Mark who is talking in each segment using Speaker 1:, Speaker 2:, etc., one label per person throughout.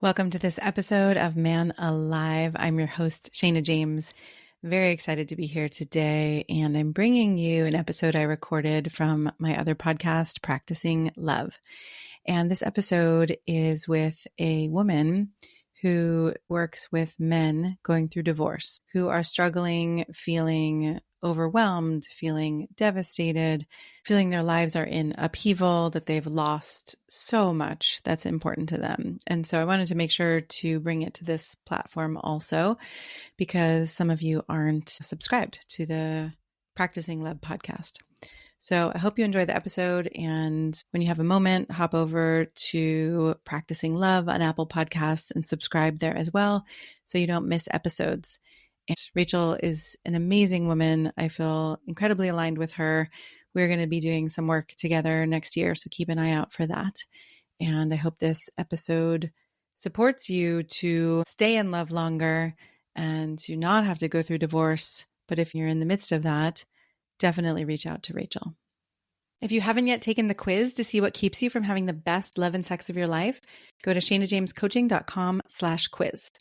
Speaker 1: Welcome to this episode of Man Alive. I'm your host, Shana James. Very excited to be here today. And I'm bringing you an episode I recorded from my other podcast, Practicing Love. And this episode is with a woman who works with men going through divorce, who are struggling, feeling overwhelmed, feeling devastated, feeling their lives are in upheaval, that they've lost so much that's important to them. And so I wanted to make sure to bring it to this platform also, because some of you aren't subscribed to the Practicing Love podcast. So I hope you enjoy the episode. And when you have a moment, hop over to Practicing Love on Apple Podcasts and subscribe there as well, so you don't miss episodes. And Rachael is an amazing woman. I feel incredibly aligned with her. We're going to be doing some work together next year, so keep an eye out for that. And I hope this episode supports you to stay in love longer and to not have to go through divorce. But if you're in the midst of that, definitely reach out to Rachael. If you haven't yet taken the quiz to see what keeps you from having the best love and sex of your life, go to shanajamescoaching.com/quiz.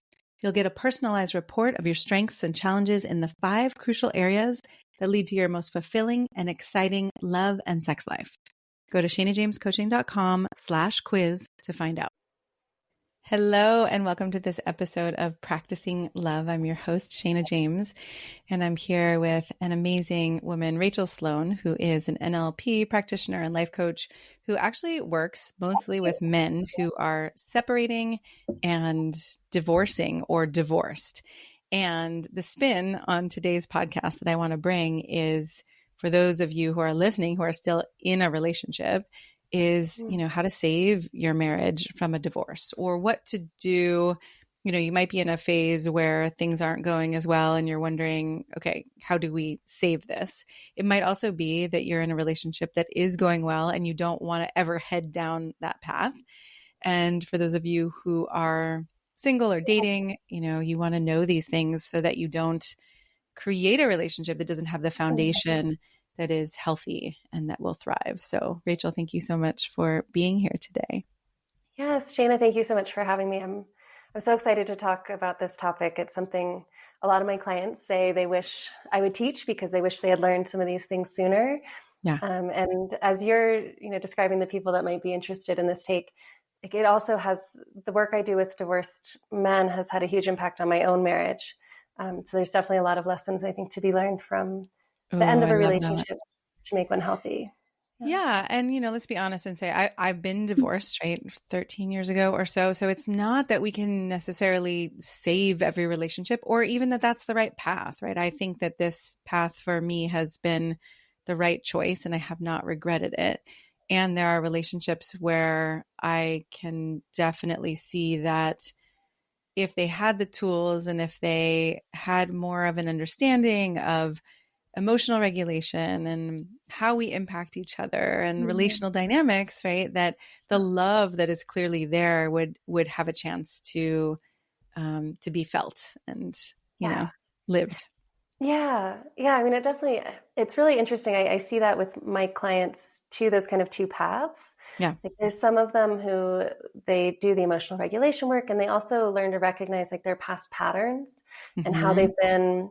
Speaker 1: You'll get a personalized report of your strengths and challenges in the 5 crucial areas that lead to your most fulfilling and exciting love and sex life. Go to shanajamescoaching.com/quiz to find out. Hello, and welcome to this episode of Practicing Love. I'm your host, Shana James, and I'm here with an amazing woman, Rachael Sloan, who is an NLP practitioner and life coach who actually works mostly with men who are separating and divorcing or divorced. And the spin on today's podcast that I want to bring is, for those of you who are listening who are still in a relationship, is, how to save your marriage from a divorce, or what to do. You might be in a phase where things aren't going as well and you're wondering, okay, how do we save this? It might also be that you're in a relationship that is going well and you don't want to ever head down that path. And for those of you who are single or dating, you want to know these things so that you don't create a relationship that doesn't have the foundation that is healthy and that will thrive. So Rachael, thank you so much for being here today.
Speaker 2: Yes, Shana, thank you so much for having me. I'm so excited to talk about this topic. It's something a lot of my clients say they wish I would teach because they wish they had learned some of these things sooner.
Speaker 1: Yeah.
Speaker 2: And as you're, describing the people that might be interested in this take, it also has, the work I do with divorced men has had a huge impact on my own marriage. So there's definitely a lot of lessons, I think, to be learned from the end of a relationship to make one healthy.
Speaker 1: Yeah. And, let's be honest and say, I've been divorced, right? 13 years ago or so. So it's not that we can necessarily save every relationship or even that that's the right path, right? I think that this path for me has been the right choice and I have not regretted it. And there are relationships where I can definitely see that if they had the tools and if they had more of an understanding of emotional regulation and how we impact each other and relational dynamics, right, that the love that is clearly there would have a chance to be felt and, lived.
Speaker 2: Yeah. I mean, it's really interesting. I see that with my clients too, those kind of 2 paths.
Speaker 1: Yeah.
Speaker 2: Like there's some of them who they do the emotional regulation work and they also learn to recognize like their past patterns and how they've been,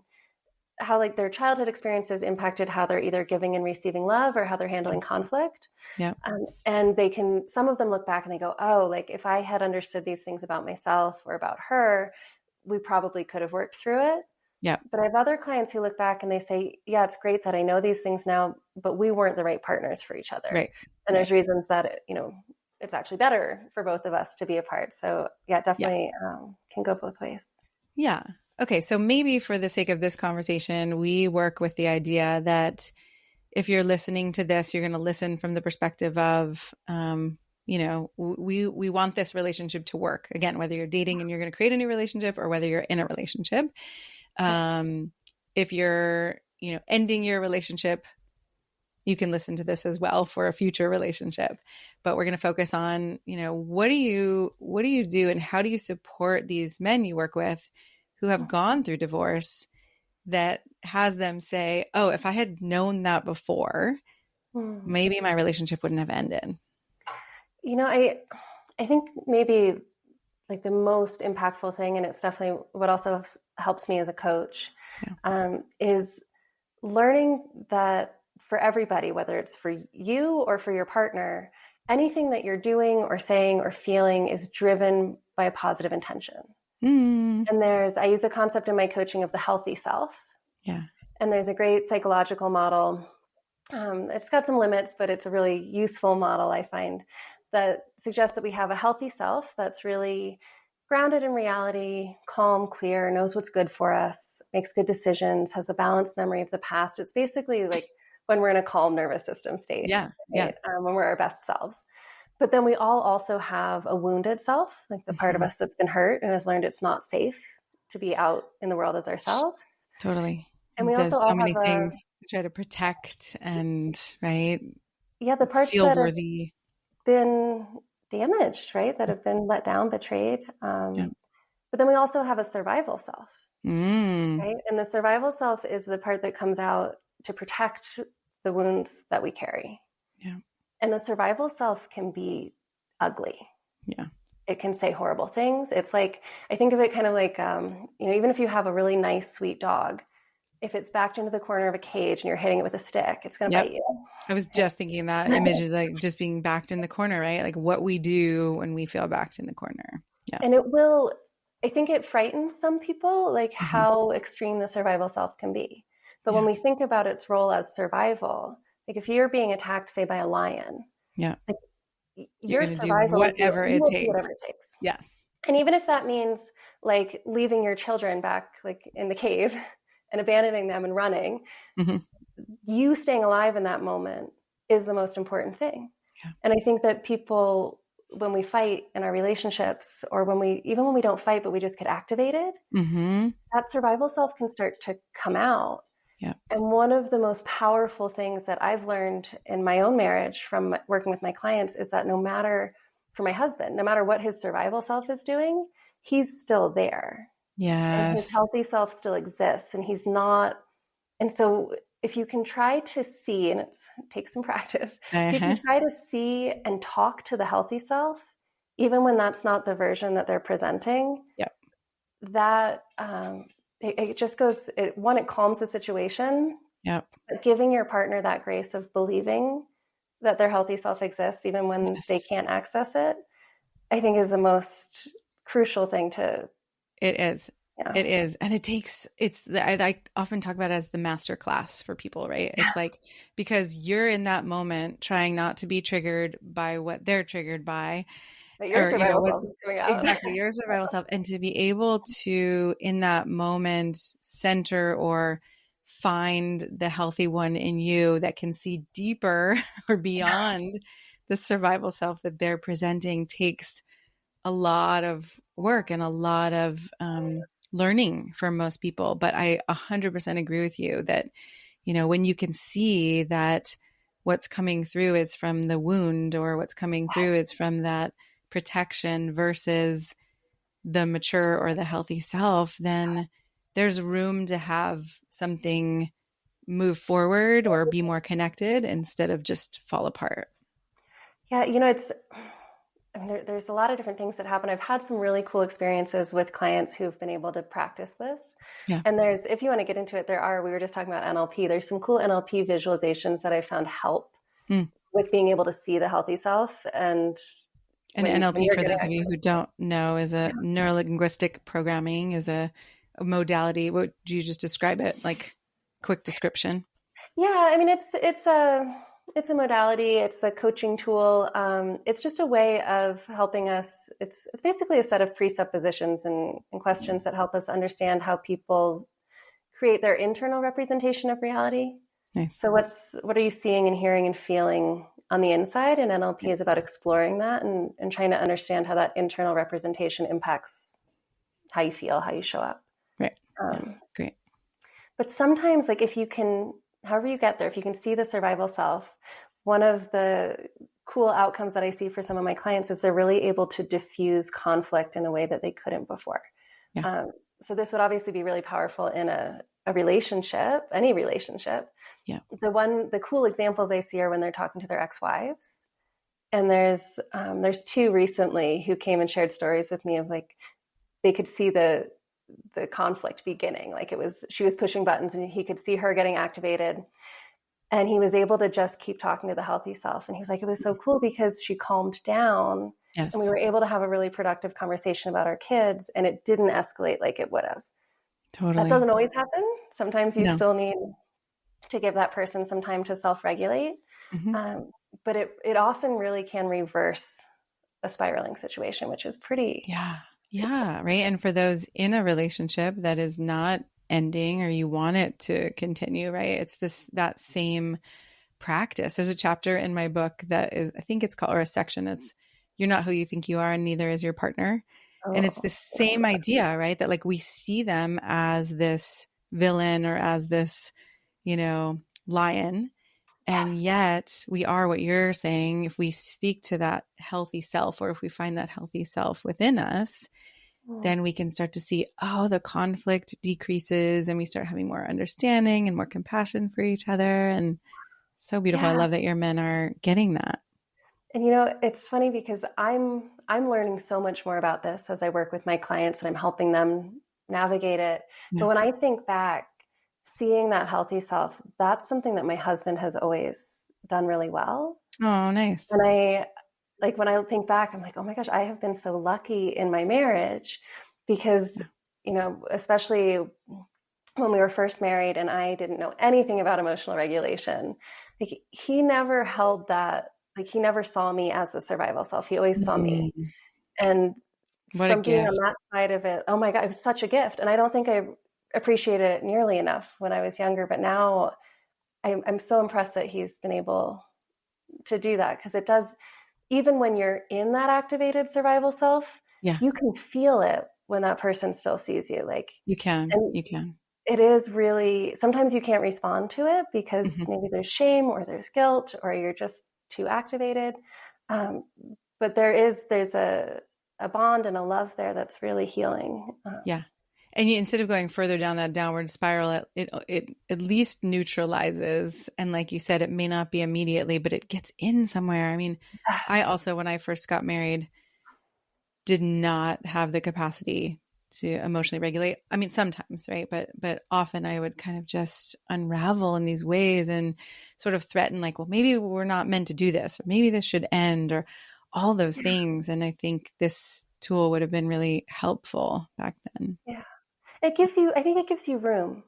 Speaker 2: how like their childhood experiences impacted how they're either giving and receiving love or how they're handling conflict.
Speaker 1: Yeah.
Speaker 2: And some of them look back and they go, oh, like if I had understood these things about myself or about her, we probably could have worked through it.
Speaker 1: Yeah.
Speaker 2: But I have other clients who look back and they say, yeah, it's great that I know these things now, but we weren't the right partners for each other.
Speaker 1: Right.
Speaker 2: And there's reasons that, it's actually better for both of us to be apart. So yeah, definitely can go both ways.
Speaker 1: Yeah. Okay. So maybe for the sake of this conversation, we work with the idea that if you're listening to this, you're going to listen from the perspective of, we want this relationship to work. Again, whether you're dating and you're going to create a new relationship or whether you're in a relationship. If you're, ending your relationship, you can listen to this as well for a future relationship. But we're going to focus on, what do you do and how do you support these men you work with who have gone through divorce that has them say, oh, if I had known that before, maybe my relationship wouldn't have ended.
Speaker 2: I think maybe like the most impactful thing, and it's definitely what also helps me as a coach, is learning that for everybody, whether it's for you or for your partner, anything that you're doing or saying or feeling is driven by a positive intention.
Speaker 1: Mm.
Speaker 2: And I use a concept in my coaching of the healthy self.
Speaker 1: Yeah.
Speaker 2: And there's a great psychological model. It's got some limits, but it's a really useful model, I find, that suggests that we have a healthy self that's really grounded in reality, calm, clear, knows what's good for us, makes good decisions, has a balanced memory of the past. It's basically like when we're in a calm nervous system state,
Speaker 1: Yeah.
Speaker 2: right?
Speaker 1: Yeah.
Speaker 2: When we're our best selves. But then we all also have a wounded self, like the part of us that's been hurt and has learned it's not safe to be out in the world as ourselves.
Speaker 1: Totally.
Speaker 2: And we
Speaker 1: Does
Speaker 2: also
Speaker 1: so
Speaker 2: all
Speaker 1: many
Speaker 2: have
Speaker 1: things to try to protect and, right,
Speaker 2: the parts
Speaker 1: feel
Speaker 2: that
Speaker 1: worthy.
Speaker 2: have been damaged, right? That have been let down, betrayed.
Speaker 1: Yeah.
Speaker 2: But then we also have a survival self,
Speaker 1: Mm.
Speaker 2: right? And the survival self is the part that comes out to protect the wounds that we carry.
Speaker 1: Yeah.
Speaker 2: And the survival self can be ugly.
Speaker 1: Yeah.
Speaker 2: It can say horrible things. It's like, I think of it kind of like, even if you have a really nice, sweet dog, if it's backed into the corner of a cage and you're hitting it with a stick, it's going to bite you.
Speaker 1: I was just thinking that image of like just being backed in the corner, right? Like what we do when we feel backed in the corner. Yeah.
Speaker 2: And I think it frightens some people, like how extreme the survival self can be. But when we think about its role as survival, like if you're being attacked, say, by a lion, like
Speaker 1: You're
Speaker 2: your
Speaker 1: going to do
Speaker 2: survival
Speaker 1: whatever
Speaker 2: is
Speaker 1: it
Speaker 2: do
Speaker 1: takes.
Speaker 2: whatever it takes.
Speaker 1: Yes.
Speaker 2: And even if that means like leaving your children back like in the cave and abandoning them and running, you staying alive in that moment is the most important thing. Yeah. And I think that people, when we fight in our relationships, or when we don't fight, but we just get activated, that survival self can start to come out. Yeah. And one of the most powerful things that I've learned in my own marriage from working with my clients is that for my husband, no matter what his survival self is doing, he's still there. Yes. And his healthy self still exists, and he's not. And so if you can try to see, and it takes some practice, if you can try to see and talk to the healthy self, even when that's not the version that they're presenting, that it just goes, it calms the situation. But giving your partner that grace of believing that their healthy self exists, even when they can't access it, I think is the most crucial thing to.
Speaker 1: It is. Yeah. It is. And I often talk about it as the master class for people, right? It's like, because you're in that moment trying not to be triggered by what they're triggered by.
Speaker 2: But your survival self is coming out.
Speaker 1: Exactly. Your survival self. And to be able to, in that moment, center or find the healthy one in you that can see deeper or beyond the survival self that they're presenting takes a lot of work and a lot of learning for most people. But I 100% agree with you that, when you can see that what's coming through is from the wound, or what's coming through is from that protection versus the mature or the healthy self, then there's room to have something move forward or be more connected instead of just fall apart.
Speaker 2: Yeah. There's a lot of different things that happen. I've had some really cool experiences with clients who've been able to practice this. Yeah. And if you want to get into it, we were just talking about NLP. There's some cool NLP visualizations that I found help with being able to see the healthy self. And
Speaker 1: NLP, for those of you who don't know, is a neuro-linguistic programming, is a modality. Would you just describe it, like quick description?
Speaker 2: Yeah, it's a modality. It's a coaching tool. It's just a way of helping us. It's basically a set of presuppositions and questions that help us understand how people create their internal representation of reality. Nice. So what are you seeing and hearing and feeling on the inside? And NLP is about exploring that and trying to understand how that internal representation impacts how you feel, how you show up.
Speaker 1: Right. Great.
Speaker 2: But sometimes, like, if you can, however you get there, if you can see the survival self, one of the cool outcomes that I see for some of my clients is they're really able to diffuse conflict in a way that they couldn't before. Yeah. So this would obviously be really powerful in a relationship, any relationship. Yeah. The cool examples I see are when they're talking to their ex-wives And there's two recently who came and shared stories with me of like, they could see the conflict beginning. Like she was pushing buttons and he could see her getting activated. And he was able to just keep talking to the healthy self. And he was like, it was so cool because she calmed down
Speaker 1: Yes.
Speaker 2: and we were able to have a really productive conversation about our kids, and it didn't escalate like it would have.
Speaker 1: Totally.
Speaker 2: That doesn't always happen. Sometimes you
Speaker 1: No.
Speaker 2: still need to give that person some time to self-regulate.
Speaker 1: Mm-hmm.
Speaker 2: But it often really can reverse a spiraling situation, which is pretty.
Speaker 1: Yeah. Right. And for those in a relationship that is not ending or you want it to continue, right? It's that same practice. There's a chapter in my book that is, I think it's called, or a section, it's you're not who you think you are and neither is your partner. And it's the same idea, right? That like we see them as this villain or as this, lion. And yet we are what you're saying. If we speak to that healthy self, or if we find that healthy self within us, then we can start to see, the conflict decreases and we start having more understanding and more compassion for each other. And so beautiful. I love that your men are getting that.
Speaker 2: And it's funny because I'm learning so much more about this as I work with my clients and I'm helping them navigate it. Yeah. But when I think back, seeing that healthy self, that's something that my husband has always done really well.
Speaker 1: Oh, nice.
Speaker 2: And when I think back, I'm like, oh my gosh, I have been so lucky in my marriage because, especially when we were first married and I didn't know anything about emotional regulation, like he never held that, like he never saw me as a survival self. He always saw me. And
Speaker 1: what
Speaker 2: from
Speaker 1: a
Speaker 2: being
Speaker 1: gift.
Speaker 2: on that side of it, oh my God, it was such a gift. And I don't think I appreciated it nearly enough when I was younger, but now I'm so impressed that he's been able to do that, because it does, even when you're in that activated survival self, you can feel it when that person still sees you. Like
Speaker 1: you can.
Speaker 2: It is really, sometimes you can't respond to it because maybe there's shame or there's guilt or you're just too activated. But there's a bond and a love there that's really healing.
Speaker 1: And instead of going further down that downward spiral, it at least neutralizes. And like you said, it may not be immediately, but it gets in somewhere. I mean, yes. I also, when I first got married, did not have the capacity to emotionally regulate. I mean, sometimes, right? But often I would kind of just unravel in these ways and sort of threaten like, well, maybe we're not meant to do this, or maybe this should end, or all those things. And I think this tool would have been really helpful back then.
Speaker 2: Yeah. I think it gives you room,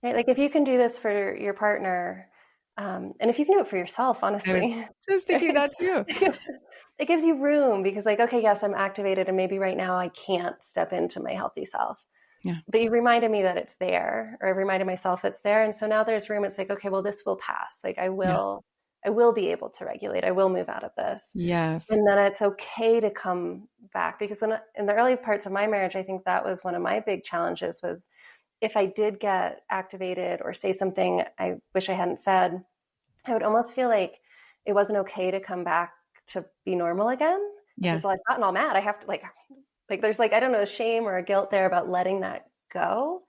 Speaker 2: right? Like if you can do this for your partner, and if you can do it for yourself, honestly.
Speaker 1: I was just thinking that too.
Speaker 2: It gives you room because like, okay, yes, I'm activated and maybe right now I can't step into my healthy self.
Speaker 1: Yeah.
Speaker 2: But you reminded me that it's there, or I reminded myself it's there. And so now there's room. It's like, okay, well, this will pass. Like I will be able to regulate. I will move out of this.
Speaker 1: Yes.
Speaker 2: And then it's okay to come back, because when in the early parts of my marriage, I think that was one of my big challenges, was if I did get activated or say something I wish I hadn't said, I would almost feel like it wasn't okay to come back to be normal again.
Speaker 1: Yeah.
Speaker 2: So I've gotten all mad. I have to like there's like, I don't know, a shame or a guilt there about letting that go.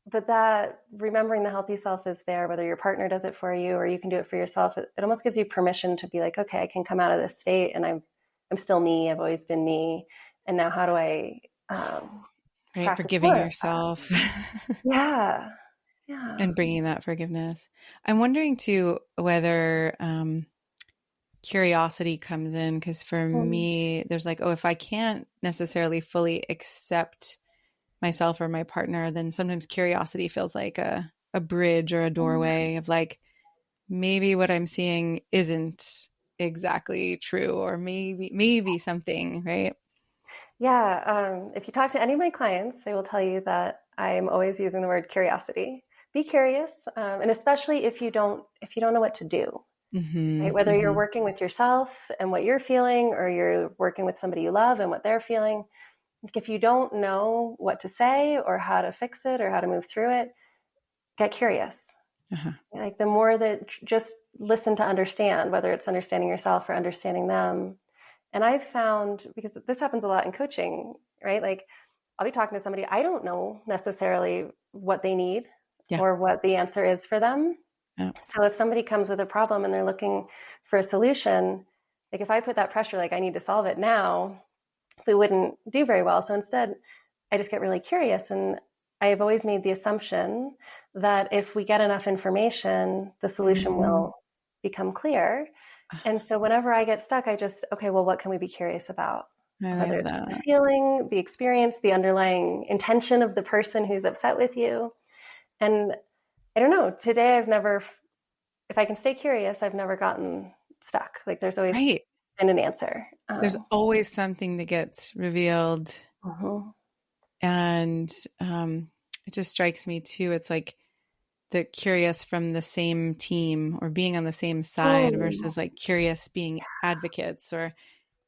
Speaker 2: But that remembering the healthy self is there, whether your partner does it for you or you can do it for yourself. It almost gives you permission to be like, okay, I can come out of this state and I'm still me. I've always been me. And now how do I,
Speaker 1: right, forgiving yourself.
Speaker 2: Yeah.
Speaker 1: And bringing that forgiveness. I'm wondering too, whether, curiosity comes in, because for me, there's like, if I can't necessarily fully accept myself or my partner, then sometimes curiosity feels like a bridge or a doorway of like, maybe what I'm seeing isn't exactly true, or maybe something, right?
Speaker 2: Yeah. If you talk to any of my clients, they will tell you that I'm always using the word curiosity. Be curious. And especially if you don't know what to do. Right? Whether you're working with yourself and what you're feeling, or you're working with somebody you love and what they're feeling, if you don't know what to say or how to fix it or how to move through it, get curious. Like the more that just listen to understand, whether it's understanding yourself or understanding them. And I've found, because this happens a lot in coaching, right? Like I'll be talking to somebody, I don't know necessarily what they need or what the answer is for them. So if somebody comes with a problem and they're looking for a solution, like if I put that pressure, like I need to solve it now, we wouldn't do very well. So instead, I just get really curious. And I've always made the assumption that if we get enough information, the solution will become clear. And so whenever I get stuck, I just, okay, well, what can we be curious about? Whether it's the feeling, the experience, the underlying intention of the person who's upset with you. And I don't know, today if I can stay curious, I've never gotten stuck. Like there's always been an answer.
Speaker 1: There's always something that gets revealed. And it just strikes me too. It's like the curious from the same team or being on the same side versus like curious being advocates or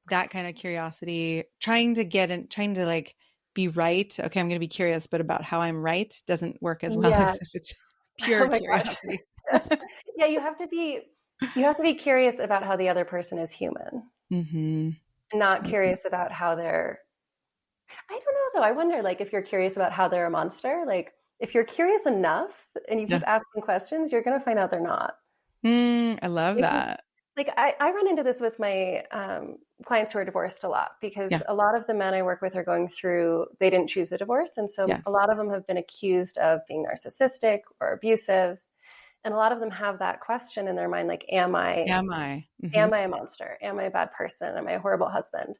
Speaker 1: that kind of curiosity, trying to like be right. Okay, I'm going to be curious, but about how I'm right doesn't work as well as if it's pure curiosity.
Speaker 2: Yeah, you have to be curious about how the other person is human, not curious about how they're. I don't know though. I wonder, like, if you're curious about how they're a monster, like if you're curious enough and you keep asking questions, you're going to find out they're not.
Speaker 1: I love that.
Speaker 2: Like I run into this with my clients who are divorced a lot because a lot of the men I work with are going through, they didn't choose a divorce. And so a lot of them have been accused of being narcissistic or abusive. And a lot of them have that question in their mind, like, am I a monster? Am I a bad person? Am I a horrible husband?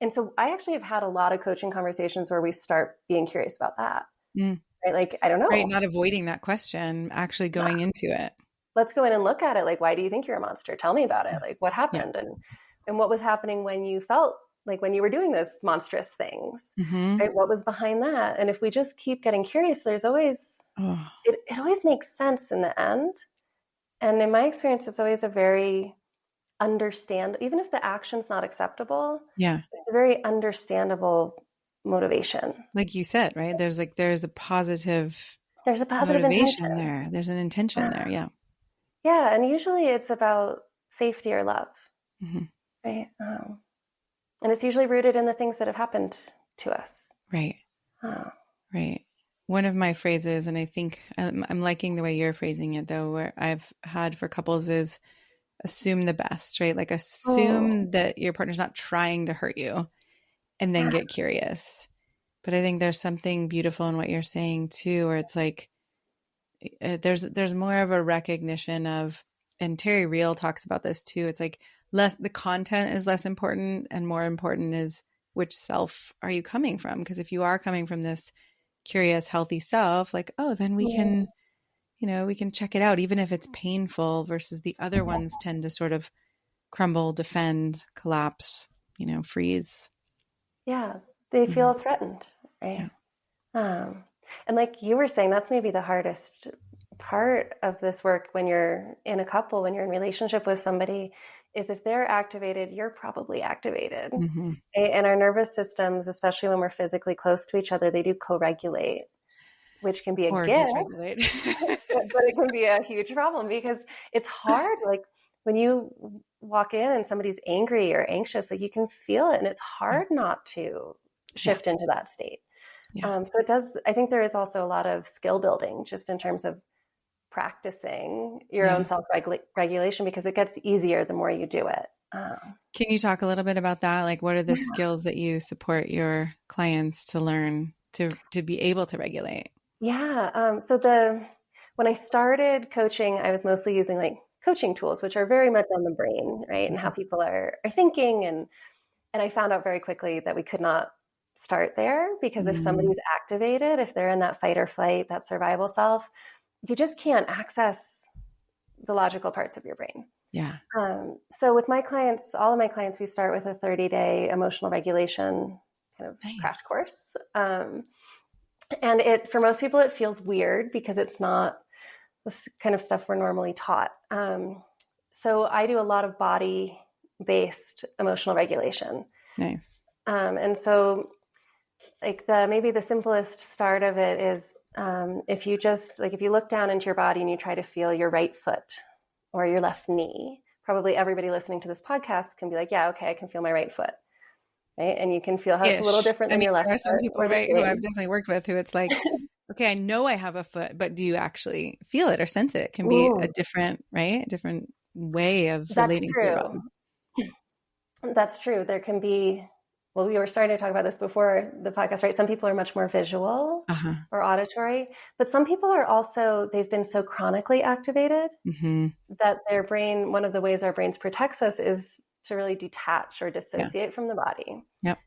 Speaker 2: And so I actually have had a lot of coaching conversations where we start being curious about that. Right? Like, I don't know.
Speaker 1: Right. Not avoiding that question, actually going into it.
Speaker 2: Let's go in and look at it. Like, why do you think you're a monster? Tell me about it. Like, what happened? And what was happening when you felt like when you were doing those monstrous things, right? What was behind that? And if we just keep getting curious, there's always, it always makes sense in the end. And in my experience, it's always a very even if the action's not acceptable, it's a very understandable motivation.
Speaker 1: Like you said, right? There's a positive
Speaker 2: motivation
Speaker 1: intention there. There's an intention there. Yeah.
Speaker 2: Yeah. And usually it's about safety or love, right? And it's usually rooted in the things that have happened to us.
Speaker 1: Right. Right. One of my phrases, and I think I'm liking the way you're phrasing it though, where I've had for couples is assume the best, right? Like assume that your partner's not trying to hurt you and then get curious. But I think there's something beautiful in what you're saying too, where it's like, there's more of a recognition of, and Terry Real talks about this too. It's like the content is less important and more important is which self are you coming from? Because if you are coming from this curious, healthy self, like, then we can, we can check it out, even if it's painful versus the other ones tend to sort of crumble, defend, collapse, freeze.
Speaker 2: Yeah. They feel threatened. Right. Yeah. And like you were saying, that's maybe the hardest part of this work when you're in a couple, when you're in relationship with somebody, is if they're activated, you're probably activated. Right? And our nervous systems, especially when we're physically close to each other, they do co-regulate, which can be a gift, but it can be a huge problem because it's hard. Like when you walk in and somebody's angry or anxious, like you can feel it and it's hard not to shift into that state. So it does, I think there is also a lot of skill building just in terms of practicing your own self-regulation because it gets easier the more you do it.
Speaker 1: Can you talk a little bit about that? Like, what are the skills that you support your clients to learn to be able to regulate?
Speaker 2: Yeah. So when I started coaching, I was mostly using like coaching tools, which are very much on the brain, right? And how people are thinking. And I found out very quickly that we could not start there because if somebody's activated, if they're in that fight or flight, that survival self, you just can't access the logical parts of your brain.
Speaker 1: Yeah.
Speaker 2: So with my clients, all of my clients, we start with a 30-day emotional regulation kind of crash course. And for most people, it feels weird because it's not this kind of stuff we're normally taught. So I do a lot of body-based emotional regulation.
Speaker 1: Nice.
Speaker 2: And so like maybe the simplest start of it is if you look down into your body and you try to feel your right foot or your left knee, probably everybody listening to this podcast can be like, yeah, okay, I can feel my right foot. Right. And you can feel how it's a little different than your left foot.
Speaker 1: There are some people, right, who I've definitely worked with who it's like, okay, I know I have a foot, but do you actually feel it or sense it? It can be a different way of relating to your body.
Speaker 2: That's true. There can be, well, we were starting to talk about this before the podcast, right? Some people are much more visual
Speaker 1: Uh-huh.
Speaker 2: or auditory, but some people are also, they've been so chronically activated
Speaker 1: Mm-hmm.
Speaker 2: that their brain, one of the ways our brains protects us is to really detach or
Speaker 1: Yeah.
Speaker 2: dissociate from the body.
Speaker 1: Yep.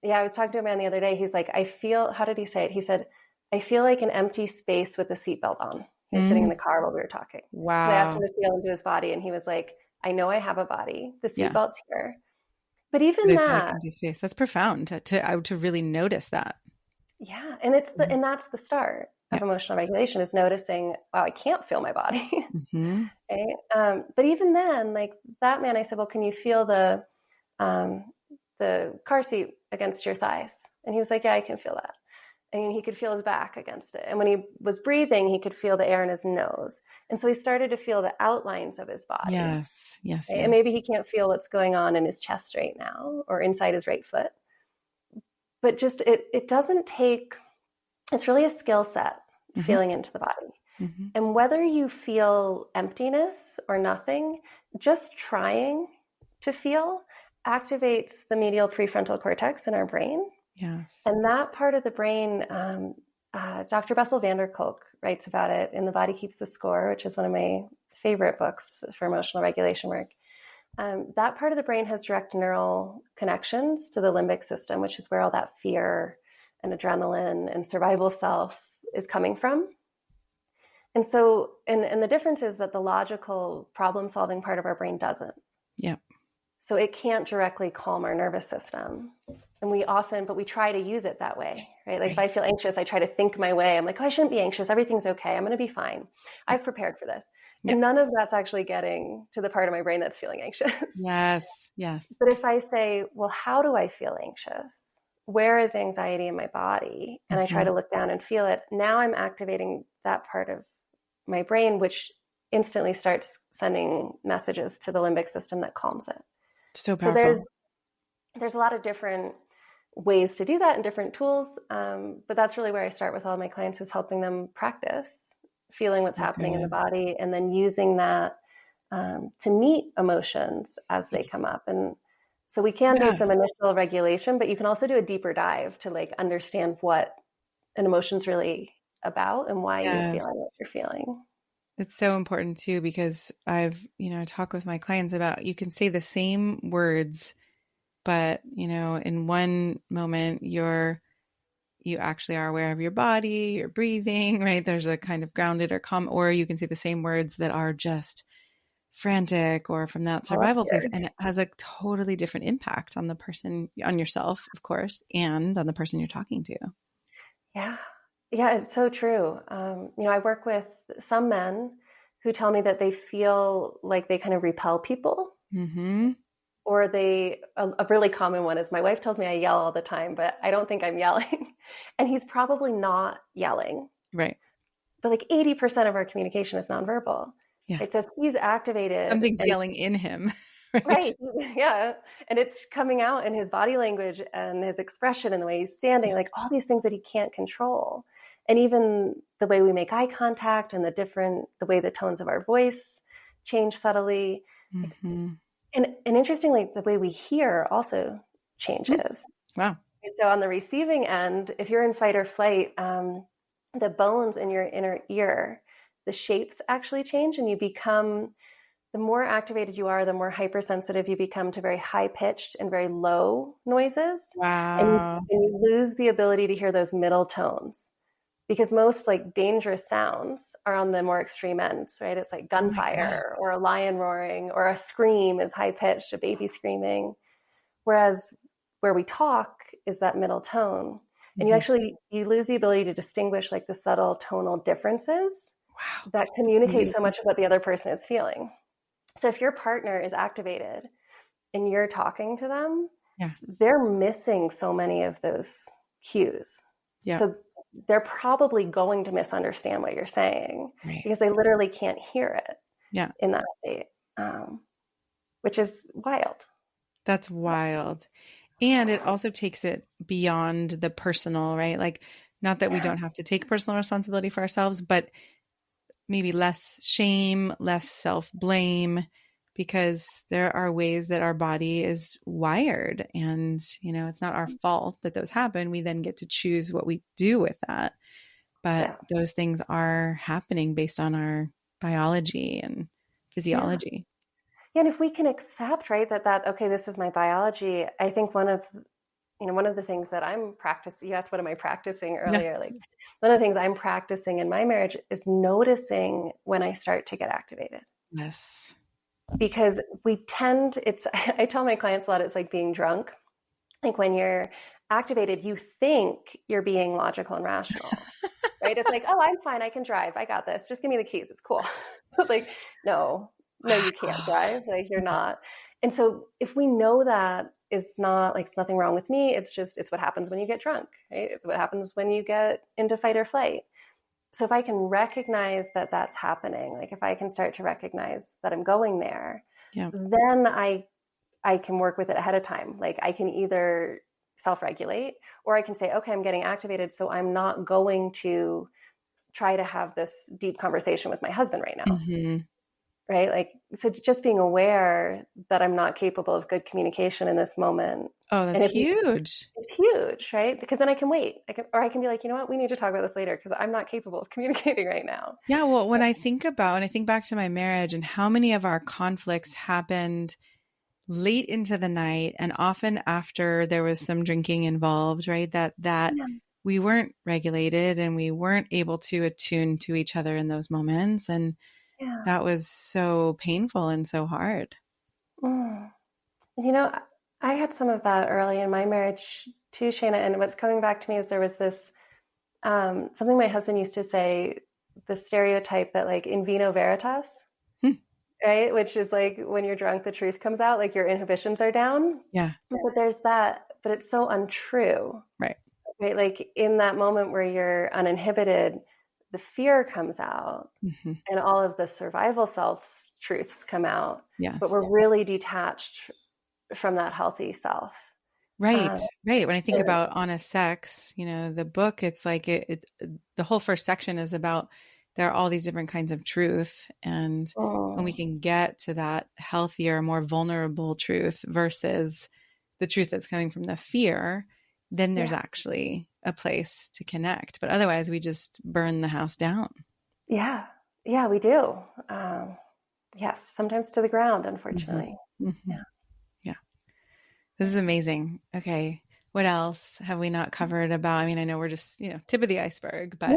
Speaker 2: Yeah, I was talking to a man the other day. He's like, I feel, how did he say it? He said, I feel like an empty space with a seatbelt on. He was sitting in the car while we were talking. Because I asked him
Speaker 1: Wow.
Speaker 2: to feel into his body, and he was like, I know I have a body. The
Speaker 1: Yeah.
Speaker 2: seatbelt's here. But
Speaker 1: But
Speaker 2: even
Speaker 1: I feel like
Speaker 2: that,
Speaker 1: empty space. That's profound to really notice that.
Speaker 2: yeah, and and that's the start of
Speaker 1: Yeah.
Speaker 2: emotional regulation, is noticing, wow, I can't feel my body.
Speaker 1: Mm-hmm.
Speaker 2: Right? But even then, like that man, I said, well, can you feel the car seat against your thighs? And he was like, yeah, I can feel that. And he could feel his back against it. And when he was breathing, he could feel the air in his nose. And so he started to feel the outlines of his body.
Speaker 1: Yes. Yes.
Speaker 2: Right?
Speaker 1: Yes.
Speaker 2: And maybe he can't feel what's going on in his chest right now or inside his right foot. But just it doesn't take, it's really a skill set, feeling into the body.
Speaker 1: Mm-hmm.
Speaker 2: And whether you feel emptiness or nothing, just trying to feel activates the medial prefrontal cortex in our brain.
Speaker 1: Yes.
Speaker 2: And that part of the brain, Dr. Bessel van der Kolk writes about it in The Body Keeps the Score, which is one of my favorite books for emotional regulation work. That part of the brain has direct neural connections to the limbic system, which is where all that fear and adrenaline and survival self is coming from. And so, and the difference is that the logical problem-solving part of our brain doesn't.
Speaker 1: Yeah.
Speaker 2: So it can't directly calm our nervous system. And but we try to use it that way, right? Like if I feel anxious, I try to think my way. I'm like, oh, I shouldn't be anxious. Everything's okay. I'm going to be fine. I've prepared for this. And none of that's actually getting to the part of my brain that's feeling anxious.
Speaker 1: Yes. Yes.
Speaker 2: But if I say, well, how do I feel anxious? Where is anxiety in my body? And I try to look down and feel it. Now I'm activating that part of my brain, which instantly starts sending messages to the limbic system that calms it.
Speaker 1: So powerful.
Speaker 2: So there's a lot of different ways to do that and different tools. But that's really where I start with all my clients, is helping them practice feeling what's happening in the body, and then using that to meet emotions as they come up. And so we can do some initial regulation, but you can also do a deeper dive to like understand what an emotion's really about and why you're feeling what you're feeling.
Speaker 1: It's so important too, because I talk with my clients about, you can say the same words, but in one moment you actually are aware of your body, you're breathing, right? There's a kind of grounded or calm, or you can say the same words that are just frantic or from that survival place. And it has a totally different impact on the person, on yourself, of course, and on the person you're talking to.
Speaker 2: Yeah. Yeah, it's so true. I work with some men who tell me that they feel like they kind of repel people.
Speaker 1: Mm-hmm.
Speaker 2: Or a really common one is, my wife tells me I yell all the time, but I don't think I'm yelling. And he's probably not yelling.
Speaker 1: Right.
Speaker 2: But like 80% of our communication is nonverbal.
Speaker 1: Yeah.
Speaker 2: Right? So if he's activated.
Speaker 1: Something's yelling in him.
Speaker 2: Right. Yeah. And it's coming out in his body language and his expression and the way he's standing, like all these things that he can't control. And even the way we make eye contact and the way the tones of our voice change subtly.
Speaker 1: Mm-hmm.
Speaker 2: And interestingly, the way we hear also changes.
Speaker 1: Wow.
Speaker 2: And so on the receiving end, if you're in fight or flight, the bones in your inner ear, the shapes actually change, and you become, the more activated you are, the more hypersensitive you become to very high pitched and very low noises.
Speaker 1: Wow.
Speaker 2: And you lose the ability to hear those middle tones, because most like dangerous sounds are on the more extreme ends, right? It's like gunfire or a lion roaring, or a scream is high pitched, a baby screaming. Whereas where we talk is that middle tone. And you lose the ability to distinguish like the subtle tonal differences that communicate so much of what the other person is feeling. So if your partner is activated and you're talking to them, they're missing so many of those cues. Yeah. So they're probably going to misunderstand what you're saying, because they literally can't hear it in that state, which is wild.
Speaker 1: That's wild. And it also takes it beyond the personal, right? Like, not that we don't have to take personal responsibility for ourselves, but maybe less shame, less self-blame, because there are ways that our body is wired, and, it's not our fault that those happen. We then get to choose what we do with that. But
Speaker 2: Yeah.
Speaker 1: those things are happening based on our biology and
Speaker 2: Yeah.
Speaker 1: physiology.
Speaker 2: Yeah. And if we can accept, right, that, okay, this is my biology, I think one of the things that I'm practicing, you asked, what am I practicing
Speaker 1: Yeah.
Speaker 2: earlier? Like one of the things I'm practicing in my marriage is noticing when I start to get activated.
Speaker 1: Yes.
Speaker 2: Because I tell my clients a lot, it's like being drunk. Like when you're activated, you think you're being logical and rational, right? It's like, oh, I'm fine. I can drive. I got this. Just give me the keys. It's cool. Like, no, you can't drive. Like you're not. And so if we know that is not like nothing wrong with me, it's what happens when you get drunk, right? It's what happens when you get into fight or flight. So if I can recognize that that's happening, like if I can start to recognize that I'm going there,
Speaker 1: Yeah.
Speaker 2: then I can work with it ahead of time. Like I can either self-regulate, or I can say, okay, I'm getting activated, so I'm not going to try to have this deep conversation with my husband right now.
Speaker 1: Mm-hmm.
Speaker 2: Right? Like, so just being aware that I'm not capable of good communication in this moment.
Speaker 1: Oh, that's huge.
Speaker 2: It's huge, right? Because then I can wait. I can be like, you know what? We need to talk about this later because I'm not capable of communicating right now.
Speaker 1: Yeah. Well, when I think back to my marriage and how many of our conflicts happened late into the night and often after there was some drinking involved, right? That
Speaker 2: Yeah.
Speaker 1: we weren't regulated and we weren't able to attune to each other in those moments. And
Speaker 2: Yeah.
Speaker 1: that was so painful and so hard.
Speaker 2: Mm. I had some of that early in my marriage too, Shana. And what's coming back to me is there was this something my husband used to say, the stereotype that like in vino veritas, right? Which is like when you're drunk, the truth comes out, like your inhibitions are down.
Speaker 1: Yeah.
Speaker 2: But there's that, but it's so untrue.
Speaker 1: Right.
Speaker 2: Right? Like in that moment where you're uninhibited, the fear comes out and all of the survival self truths come out.
Speaker 1: Yes.
Speaker 2: But we're really detached from that healthy self.
Speaker 1: Right. Right. When I think about honest sex, the book, it's like the whole first section is about there are all these different kinds of truth. And when we can get to that healthier, more vulnerable truth versus the truth that's coming from the fear, then there's actually a place to connect. But otherwise, we just burn the house down.
Speaker 2: Yeah. Yeah, we do. Yes. Sometimes to the ground, unfortunately.
Speaker 1: Mm-hmm.
Speaker 2: Yeah.
Speaker 1: Yeah. This is amazing. Okay. What else have we not covered about? I mean, I know we're just, tip of the iceberg, but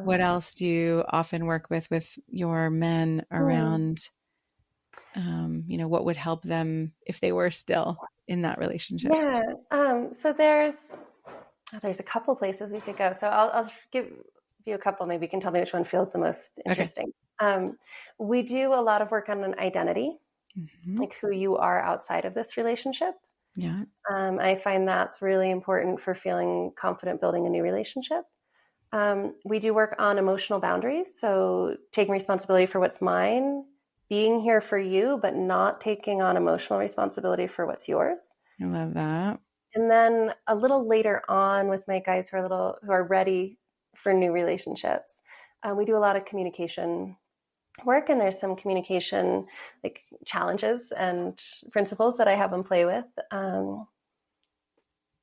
Speaker 1: what else do you often work with your men around, what would help them if they were still in that relationship?
Speaker 2: Yeah. So there's a couple places we could go. So I'll give you a couple. Maybe you can tell me which one feels the most interesting. Okay. We do a lot of work on an identity, like who you are outside of this relationship.
Speaker 1: Yeah.
Speaker 2: I find that's really important for feeling confident building a new relationship. We do work on emotional boundaries. So taking responsibility for what's mine, being here for you, but not taking on emotional responsibility for what's yours.
Speaker 1: I love that.
Speaker 2: And then a little later on with my guys who are ready for new relationships, we do a lot of communication work, and there's some communication like challenges and principles that I have them play with. And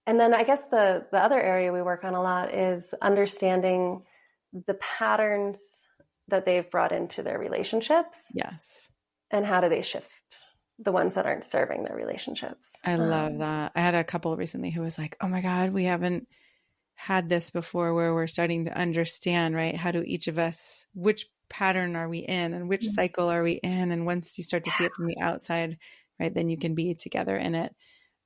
Speaker 2: then I guess the other area we work on a lot is understanding the patterns that they've brought into their relationships.
Speaker 1: Yes.
Speaker 2: And how do they shift the ones that aren't serving their relationships.
Speaker 1: I love that. I had a couple recently who was like, oh my God, we haven't had this before, where we're starting to understand, right? How do each of us, which pattern are we in and which cycle are we in? And once you start to see it from the outside, right, then you can be together in it.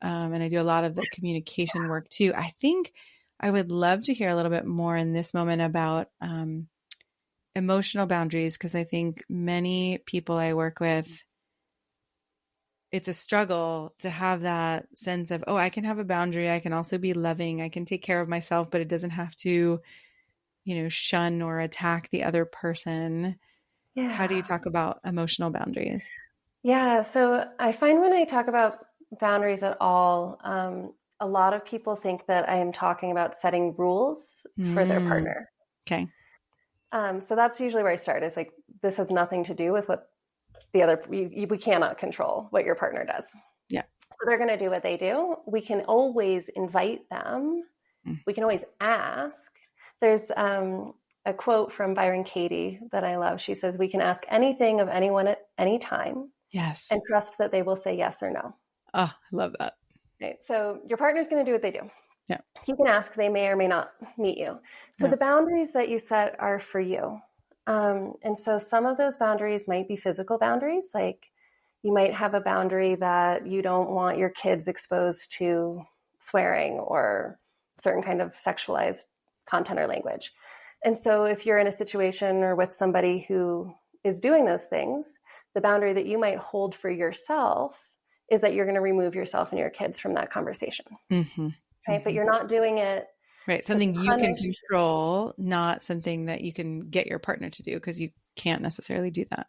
Speaker 1: And I do a lot of the communication work too. I think I would love to hear a little bit more in this moment about emotional boundaries, because I think many people I work with, it's a struggle to have that sense of, oh, I can have a boundary. I can also be loving. I can take care of myself, but it doesn't have to, shun or attack the other person. Yeah. How do you talk about emotional boundaries?
Speaker 2: Yeah. So I find when I talk about boundaries at all, a lot of people think that I am talking about setting rules for their partner.
Speaker 1: Okay.
Speaker 2: So that's usually where I start, is like, this has nothing to do with what we cannot control what your partner does.
Speaker 1: Yeah.
Speaker 2: So they're going to do what they do. We can always invite them. We can always ask. There's a quote from Byron Katie that I love. She says, "We can ask anything of anyone at any time,
Speaker 1: Yes,
Speaker 2: and trust that they will say yes or no."
Speaker 1: Oh, I love that.
Speaker 2: Right. So your partner's going to do what they do.
Speaker 1: Yeah.
Speaker 2: You can ask, they may or may not meet you. So the boundaries that you set are for you. And so some of those boundaries might be physical boundaries. Like you might have a boundary that you don't want your kids exposed to swearing or certain kind of sexualized content or language. And so if you're in a situation or with somebody who is doing those things, the boundary that you might hold for yourself is that you're going to remove yourself and your kids from that conversation.
Speaker 1: Mm-hmm.
Speaker 2: Right.
Speaker 1: Mm-hmm.
Speaker 2: But you're not doing it.
Speaker 1: Right. Something you can control, not something that you can get your partner to do, because you can't necessarily do that.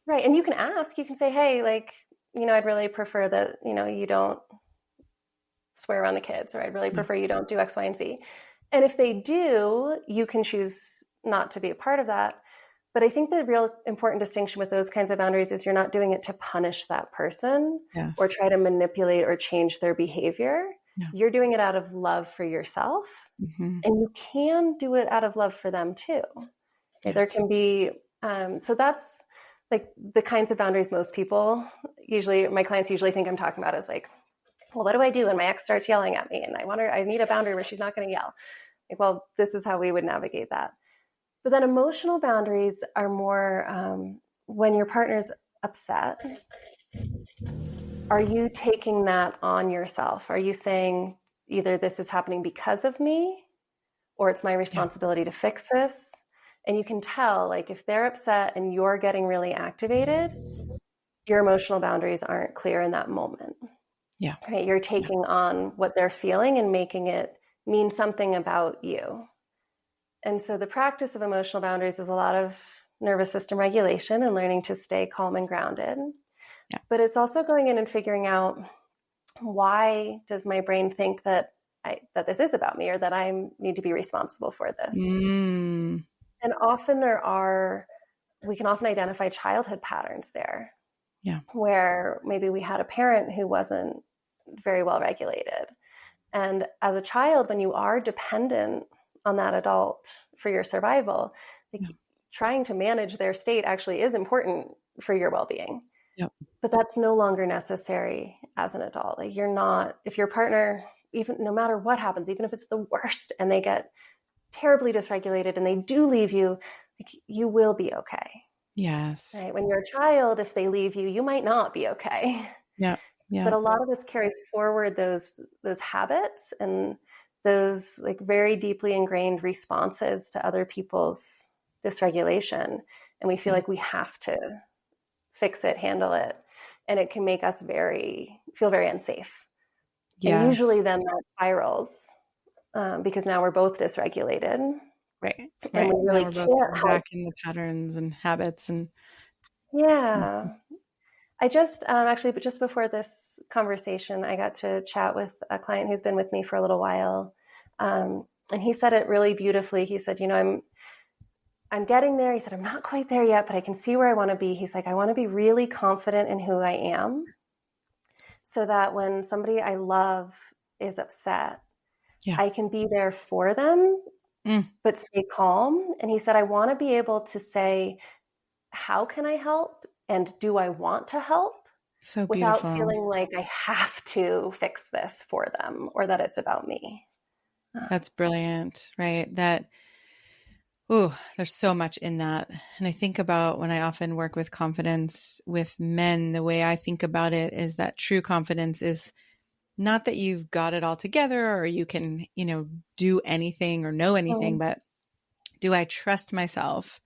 Speaker 2: Right. And you can ask, you can say, hey, like, I'd really prefer that, you don't swear around the kids, or I'd really prefer you don't do X, Y, and Z. And if they do, you can choose not to be a part of that. But I think the real important distinction with those kinds of boundaries is you're not doing it to punish that person or try to manipulate or change their behavior. Yeah. You're doing it out of love for yourself. Mm-hmm. And you can do it out of love for them too. Yeah. There can be, so that's like the kinds of boundaries most people my clients usually think I'm talking about is like, well, what do I do when my ex starts yelling at me? And I need a boundary where she's not going to yell. Like, well, this is how we would navigate that. But then emotional boundaries are more when your partner's upset. Are you taking that on yourself? Are you saying either this is happening because of me or it's my responsibility to fix this? And you can tell, like, if they're upset and you're getting really activated, your emotional boundaries aren't clear in that moment. Yeah. Right? You're taking on what they're feeling and making it mean something about you. And so the practice of emotional boundaries is a lot of nervous system regulation and learning to stay calm and grounded. Yeah. But it's also going in and figuring out, why does my brain think that this is about me, or that I need to be responsible for this? And often we can often identify childhood patterns there. Yeah. Where maybe we had a parent who wasn't very well regulated. And as a child, when you are dependent on that adult for your survival, trying to manage their state actually is important for your well-being. Yep. But that's no longer necessary as an adult. Like, you're not, if your partner, even no matter what happens, even if it's the worst and they get terribly dysregulated and they do leave you, like, you will be okay. Yes. Right. When you're a child, if they leave you, you might not be okay. Yeah. Yeah. But a lot of us carry forward those habits and those like very deeply ingrained responses to other people's dysregulation. And we feel like we have to fix it, handle it. And it can make us feel very unsafe. Yes. And usually then that spirals because now we're both dysregulated. Right. And we really can't
Speaker 1: back in the patterns and habits. And
Speaker 2: yeah. I just actually, but just before this conversation, I got to chat with a client who's been with me for a little while. And he said it really beautifully. He said, I'm getting there. He said, I'm not quite there yet, but I can see where I want to be. He's like, I want to be really confident in who I am so that when somebody I love is upset, I can be there for them, but stay calm. And he said, I want to be able to say, how can I help? And do I want to help? So without feeling like I have to fix this for them or that it's about me.
Speaker 1: That's brilliant, right? There's so much in that. And I think about when I often work with confidence with men, the way I think about it is that true confidence is not that you've got it all together or you can, do anything or know anything, but do I trust myself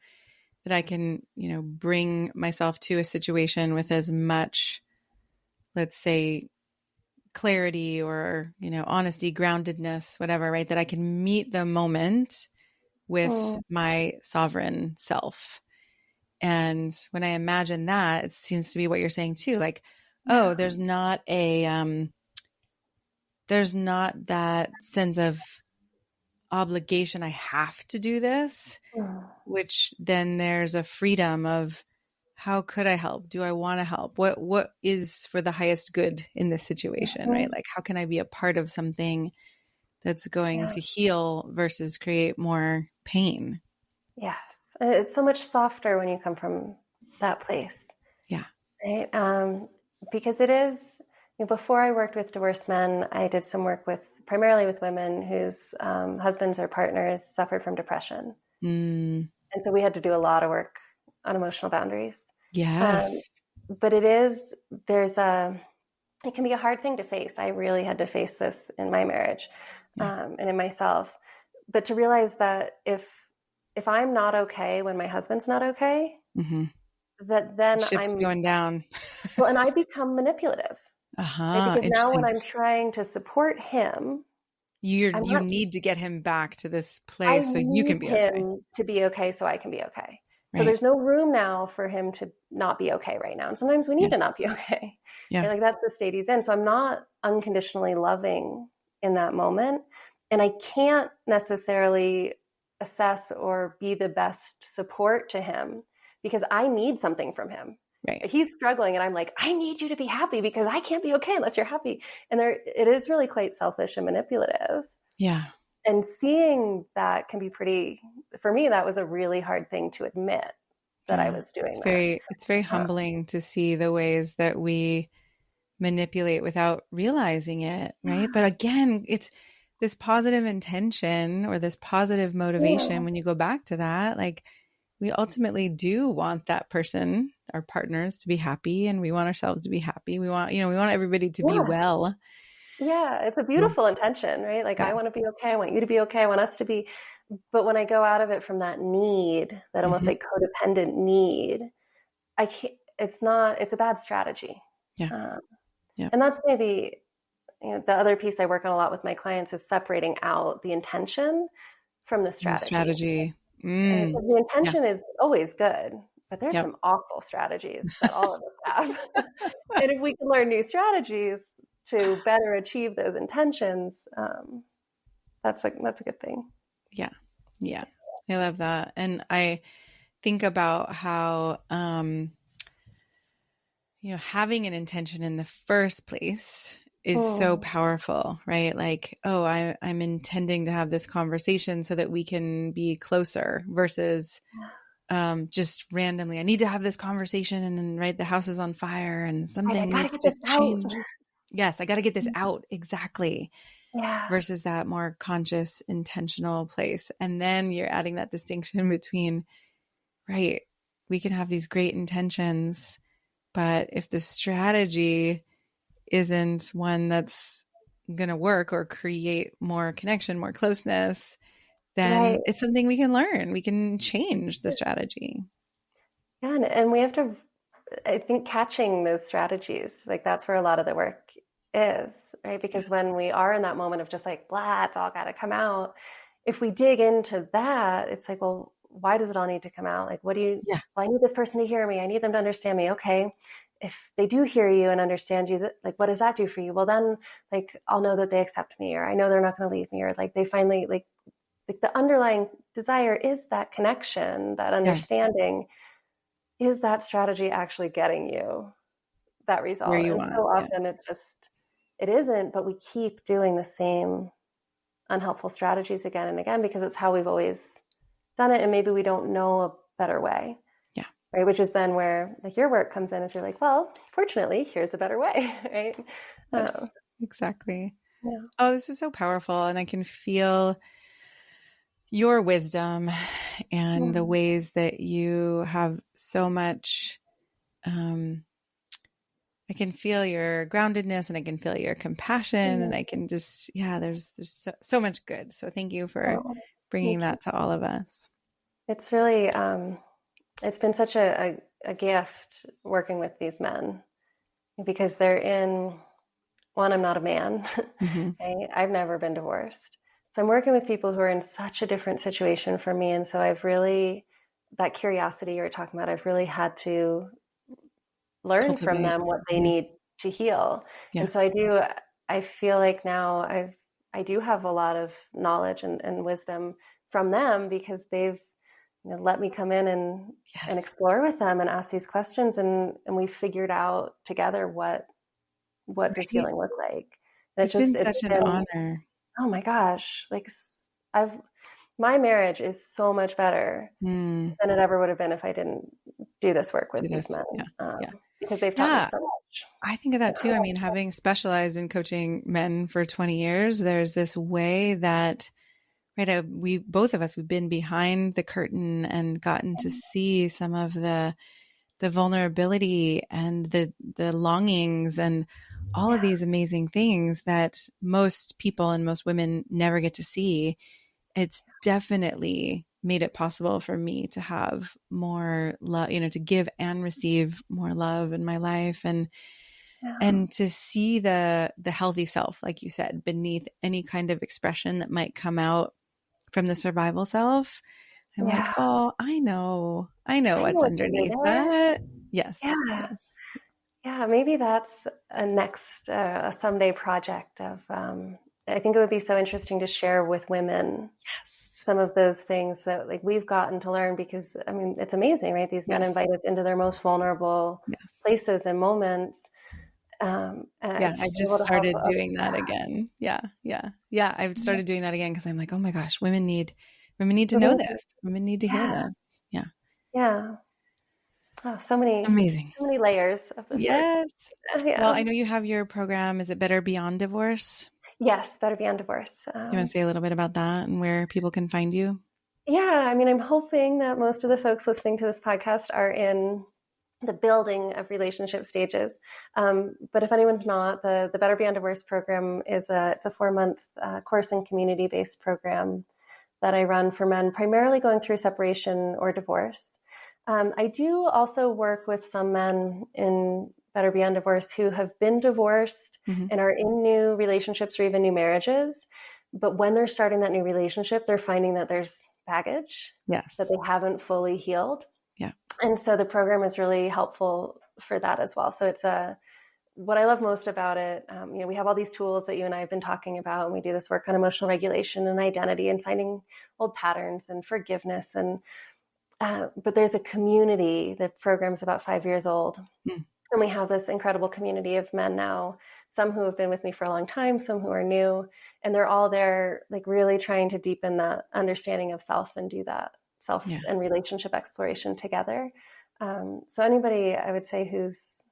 Speaker 1: that I can, bring myself to a situation with as much, let's say, clarity or, honesty, groundedness, whatever, right? That I can meet the moment with my sovereign self. And when I imagine that, it seems to be what you're saying too. Like, there's not that sense of obligation. I have to do this, which then there's a freedom of, how could I help? Do I want to help? What is for the highest good in this situation, right? Like, how can I be a part of something that's going to heal versus create more pain?
Speaker 2: Yes. It's so much softer when you come from that place.
Speaker 1: Yeah.
Speaker 2: Right. Because it is, before I worked with divorced men, I did some work primarily with women whose husbands or partners suffered from depression.
Speaker 1: Mm.
Speaker 2: And so we had to do a lot of work on emotional boundaries.
Speaker 1: Yes.
Speaker 2: But it can be a hard thing to face. I really had to face this in my marriage and in myself. But to realize that if I'm not okay when my husband's not okay, that then
Speaker 1: Ship's going down.
Speaker 2: Well, and I become manipulative. Right? Because now when
Speaker 1: Interesting.
Speaker 2: I'm trying to support him,
Speaker 1: You need to get him back to this
Speaker 2: I
Speaker 1: place so you
Speaker 2: need
Speaker 1: can be okay.
Speaker 2: him to be okay so I can be okay. So
Speaker 1: Right.
Speaker 2: there's no room now for him to not be okay right now. And sometimes we need to not be okay.
Speaker 1: Yeah.
Speaker 2: Right? Like that's the state he's in. So I'm not unconditionally loving in that moment. And I can't necessarily assess or be the best support to him because I need something from him.
Speaker 1: Right.
Speaker 2: He's struggling and I'm like, I need you to be happy because I can't be okay unless you're happy. And it is really quite selfish and manipulative.
Speaker 1: Yeah.
Speaker 2: And seeing that can be for me, that was a really hard thing to admit that I was doing
Speaker 1: It's very humbling to see the ways that we manipulate without realizing it, right? But again, it's this positive intention or this positive motivation. When you go back to that, like we ultimately do want that person, our partners, to be happy, and we want ourselves to be happy. We want everybody to be well.
Speaker 2: Yeah, it's a beautiful intention, right? Like I want to be okay. I want you to be okay. I want us to be. But when I go out of it from that need, that almost like codependent need, I can't. It's a bad strategy.
Speaker 1: Yeah.
Speaker 2: And that's maybe the other piece I work on a lot with my clients is separating out the intention from the strategy.
Speaker 1: Mm.
Speaker 2: The intention is always good, but there's some awful strategies that all of us have. And if we can learn new strategies to better achieve those intentions, that's a good thing.
Speaker 1: Yeah. Yeah. I love that. And I think about how, having an intention in the first place is so powerful, right? Like, I'm intending to have this conversation so that we can be closer versus just randomly, I need to have this conversation and right, the house is on fire and something needs to change. Yes, I got to get this out. Exactly.
Speaker 2: Yeah.
Speaker 1: Versus that more conscious, intentional place. And then you're adding that distinction between, right, we can have these great intentions, but if the strategy isn't one that's going to work or create more connection, more closeness, then it's something we can learn. We can change the strategy.
Speaker 2: Yeah. And we have to, I think, catching those strategies, like that's where a lot of the work is, right? Because when we are in that moment of just like, blah, it's all got to come out. If we dig into that, it's like, well, why does it all need to come out? Like, well, I need this person to hear me. I need them to understand me. Okay. If they do hear you and understand you, like, what does that do for you? Well, then like, I'll know that they accept me, or I know they're not going to leave me, or like they finally like the underlying desire is that connection, that understanding. Is that strategy actually getting you that result?
Speaker 1: Where you
Speaker 2: and
Speaker 1: want,
Speaker 2: so often it isn't, but we keep doing the same unhelpful strategies again and again because it's how we've always done it. And maybe we don't know a better way.
Speaker 1: Yeah.
Speaker 2: Right. Which is then where like your work comes in is you're like, well, fortunately, here's a better way. Right.
Speaker 1: Yes, exactly.
Speaker 2: Yeah.
Speaker 1: Oh, this is so powerful. And I can feel your wisdom and the ways that you have so much, I can feel your groundedness and I can feel your compassion and I can just, there's so much good. So thank you for bringing that to all of us.
Speaker 2: It's really, it's been such a gift working with these men because I'm not a man. I've never been divorced. So I'm working with people who are in such a different situation from me. And so that curiosity you're talking about, I've really had to learn from them what they need to heal. Yeah. And so I feel like now I do have a lot of knowledge and wisdom from them because they've let me come in and
Speaker 1: Yes.
Speaker 2: explore with them and ask these questions. And we figured out together what does
Speaker 1: Right?
Speaker 2: healing look like. And
Speaker 1: It's been
Speaker 2: it's
Speaker 1: such an
Speaker 2: been,
Speaker 1: honor.
Speaker 2: oh my gosh, like my marriage is so much better
Speaker 1: Mm,
Speaker 2: than it ever would have been if I didn't do this work
Speaker 1: do
Speaker 2: with these
Speaker 1: this.
Speaker 2: men,
Speaker 1: Yeah. Yeah.
Speaker 2: because they've taught me
Speaker 1: Yeah.
Speaker 2: so much.
Speaker 1: I think of that too. I mean, having specialized in coaching men for 20 years, there's this way that, right, we both of us, we've been behind the curtain and gotten to see some of the vulnerability and the longings and all of
Speaker 2: Yeah.
Speaker 1: these amazing things that most people and most women never get to see. It's definitely made it possible for me to have more love, to give and receive more love in my life,
Speaker 2: Yeah.
Speaker 1: and to see the healthy self, like you said, beneath any kind of expression that might come out from the survival self. I'm like,
Speaker 2: Yeah.
Speaker 1: oh, I know
Speaker 2: I know
Speaker 1: what's
Speaker 2: what to do
Speaker 1: underneath
Speaker 2: there.
Speaker 1: that. Yes.
Speaker 2: Yeah.
Speaker 1: Yes.
Speaker 2: Yeah. Maybe that's a next, a someday project of, I think it would be so interesting to share with women
Speaker 1: Yes.
Speaker 2: some of those things that like we've gotten to learn, because I mean, it's amazing, right? These men
Speaker 1: Yes.
Speaker 2: invite us into their most vulnerable
Speaker 1: Yes.
Speaker 2: places and moments.
Speaker 1: Yeah.
Speaker 2: To
Speaker 1: I've
Speaker 2: be able
Speaker 1: just
Speaker 2: to help
Speaker 1: started
Speaker 2: others.
Speaker 1: doing that again. Yeah. Yeah. Yeah. I've started doing that again because I'm like, oh my gosh, women need to know this. Women need to hear
Speaker 2: Yeah.
Speaker 1: this. Yeah.
Speaker 2: Yeah. Oh,
Speaker 1: Amazing.
Speaker 2: so many layers of this work.
Speaker 1: Yes. Well,
Speaker 2: Yeah.
Speaker 1: I know you have your program. Is it Better Beyond Divorce?
Speaker 2: Yes. Better Beyond Divorce.
Speaker 1: Do you want to say a little bit about that and where people can find you?
Speaker 2: Yeah. I mean, I'm hoping that most of the folks listening to this podcast are in the building of relationship stages. But if anyone's not, the Better Beyond Divorce program it's a 4-month course and community-based program that I run for men, primarily going through separation or divorce. I do also work with some men in Better Beyond Divorce who have been divorced
Speaker 1: Mm-hmm.
Speaker 2: and are in new relationships or even new marriages. But when they're starting that new relationship, they're finding that there's baggage
Speaker 1: Yes.
Speaker 2: that they haven't fully healed.
Speaker 1: Yeah.
Speaker 2: And so the program is really helpful for that as well. So it's what I love most about it. We have all these tools that you and I have been talking about, and we do this work on emotional regulation and identity and finding old patterns and forgiveness. And but there's a community. The program's about 5 years old, and we have this incredible community of men now. Some who have been with me for a long time, some who are new, and they're all there, like really trying to deepen that understanding of self and do that self and relationship exploration together. So anybody, I would say, who's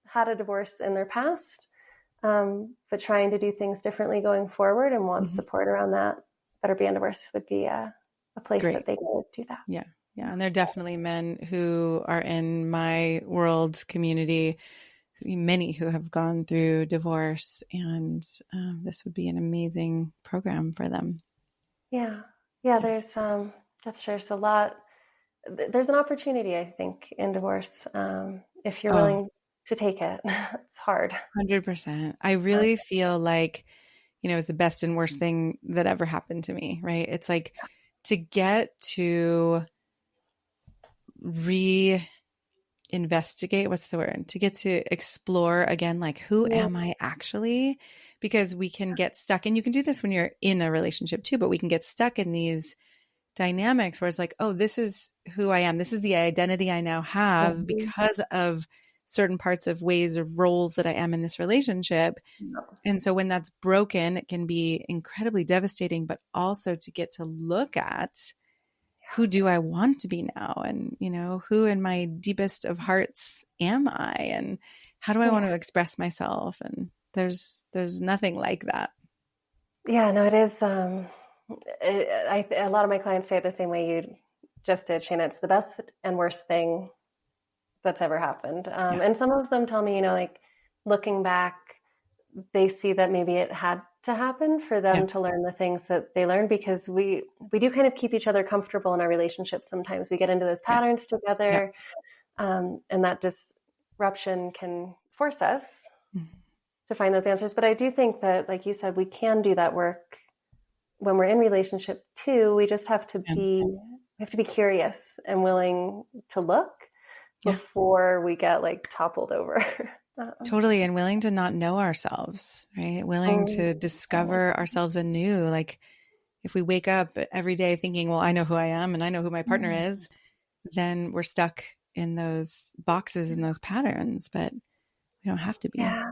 Speaker 2: had a divorce in their past, but trying to do things differently going forward and wants support around that, Better Beyond Divorce would be a place
Speaker 1: Great.
Speaker 2: that they could do that.
Speaker 1: Yeah. Yeah. And there are definitely men who are in my world community, many who have gone through divorce, and this would be an amazing program for them.
Speaker 2: Yeah. Yeah. There's, that's sure. There's a lot, there's an opportunity, I think, in divorce. If you're willing to take it, it's hard.
Speaker 1: 100%. I really feel like, it's the best and worst thing that ever happened to me, right? It's like to get to investigate, what's the word, to get to explore again, like, who am I actually? Because we can get stuck, and you can do this when you're in a relationship too, but we can get stuck in these dynamics where it's like, oh, this is who I am. This is the identity I now have because of certain parts of ways of roles that I am in this relationship. And so when that's broken, it can be incredibly devastating, but also to get to look at, who do I want to be now? And, who in my deepest of hearts am I? And how do I want to express myself? And there's nothing like that.
Speaker 2: Yeah, no, it is. A lot of my clients say it the same way you just did, Shana. It's the best and worst thing that's ever happened. And some of them tell me, like looking back, they see that maybe it had to happen for them to learn the things that they learned, because we do kind of keep each other comfortable in our relationships. Sometimes we get into those patterns together, and that disruption can force us to find those answers. But I do think that, like you said, we can do that work when we're in relationship too. We just have to be curious and willing to look before we get like toppled over.
Speaker 1: Totally. And willing to not know ourselves, right? Willing to discover ourselves anew. Like, if we wake up every day thinking, well, I know who I am and I know who my partner is, then we're stuck in those boxes and those patterns, but we don't have to be.
Speaker 2: Yeah.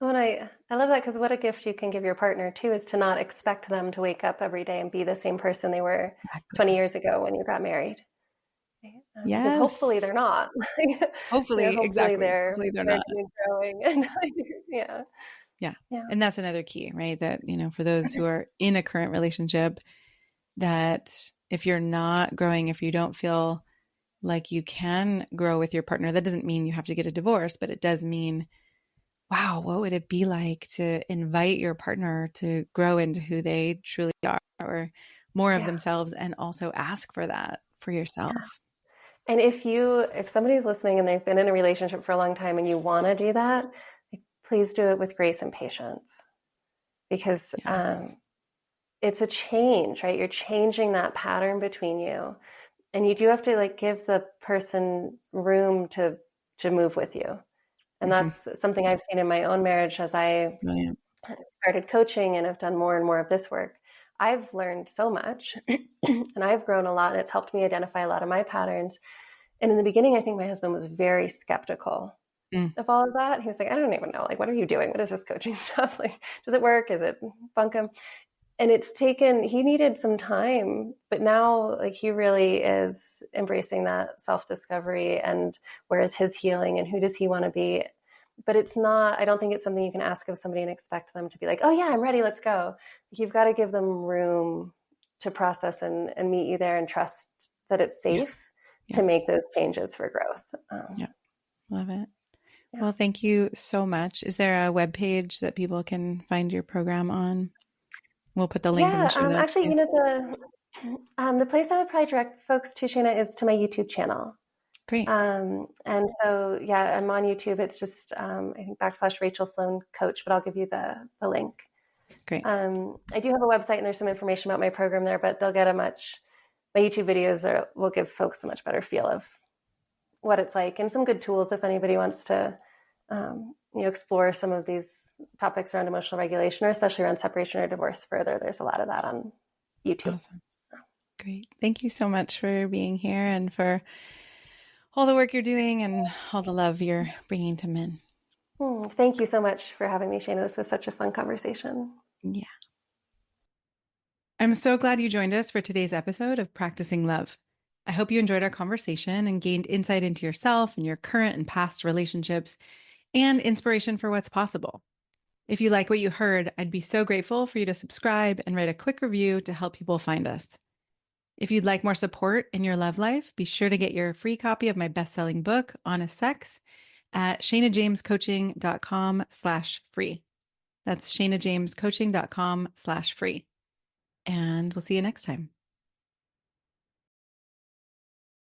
Speaker 2: Well, and I love that, because what a gift you can give your partner too is to not expect them to wake up every day and be the same person they were
Speaker 1: Exactly.
Speaker 2: 20 years ago when you got married. Because hopefully
Speaker 1: Yes.
Speaker 2: they're not.
Speaker 1: Hopefully,
Speaker 2: Hopefully
Speaker 1: exactly.
Speaker 2: they're
Speaker 1: Hopefully they're not.
Speaker 2: working and growing. And yeah,
Speaker 1: Yeah.
Speaker 2: yeah,
Speaker 1: And that's another key, right? That, for those who are in a current relationship, that if you're not growing, if you don't feel like you can grow with your partner, that doesn't mean you have to get a divorce, but it does mean, wow, what would it be like to invite your partner to grow into who they truly are, or more of
Speaker 2: yeah,
Speaker 1: themselves, and also ask for that for yourself.
Speaker 2: yeah. And if somebody's listening and they've been in a relationship for a long time and you want to do that, please do it with grace and patience, because
Speaker 1: Yes.
Speaker 2: it's a change, right? You're changing that pattern between you, and you do have to give the person room to move with you. And
Speaker 1: Mm-hmm.
Speaker 2: that's something I've seen in my own marriage as I
Speaker 1: Brilliant.
Speaker 2: started coaching and have done more and more of this work. I've learned so much and I've grown a lot, and it's helped me identify a lot of my patterns. And in the beginning, I think my husband was very skeptical of all of that. He was like, I don't even know. What are you doing? What is this coaching stuff? Does it work? Is it bunkum? And he needed some time, but now he really is embracing that self-discovery and where is his healing and who does he want to be. But I don't think it's something you can ask of somebody and expect them to be like, oh yeah, I'm ready, let's go. You've got to give them room to process and meet you there and trust that it's safe to make those changes for growth.
Speaker 1: Yeah. Love it.
Speaker 2: Yeah.
Speaker 1: Well, thank you so much. Is there a web page that people can find your program on? We'll put the link in the show notes.
Speaker 2: Actually, the place I would probably direct folks to, Shana, is to my YouTube channel.
Speaker 1: Great.
Speaker 2: And so, yeah, I'm on YouTube. It's just, I think /Rachael Sloan Coach, but I'll give you the link.
Speaker 1: Great.
Speaker 2: I do have a website and there's some information about my program there, but they'll get my YouTube videos will give folks a much better feel of what it's like, and some good tools if anybody wants to, explore some of these topics around emotional regulation, or especially around separation or divorce further. There's a lot of that on YouTube.
Speaker 1: Awesome. Great. Thank you so much for being here and for all the work you're doing and all the love you're bringing to men.
Speaker 2: Thank you so much for having me, Shana. This was such a fun conversation.
Speaker 1: Yeah. I'm so glad you joined us for today's episode of Practicing Love. I hope you enjoyed our conversation and gained insight into yourself and your current and past relationships, and inspiration for what's possible. If you like what you heard, I'd be so grateful for you to subscribe and write a quick review to help people find us. If you'd like more support in your love life, be sure to get your free copy of my best-selling book, Honest Sex, at shanajamescoaching.com/free. That's shanajamescoaching.com/free. And we'll see you next time.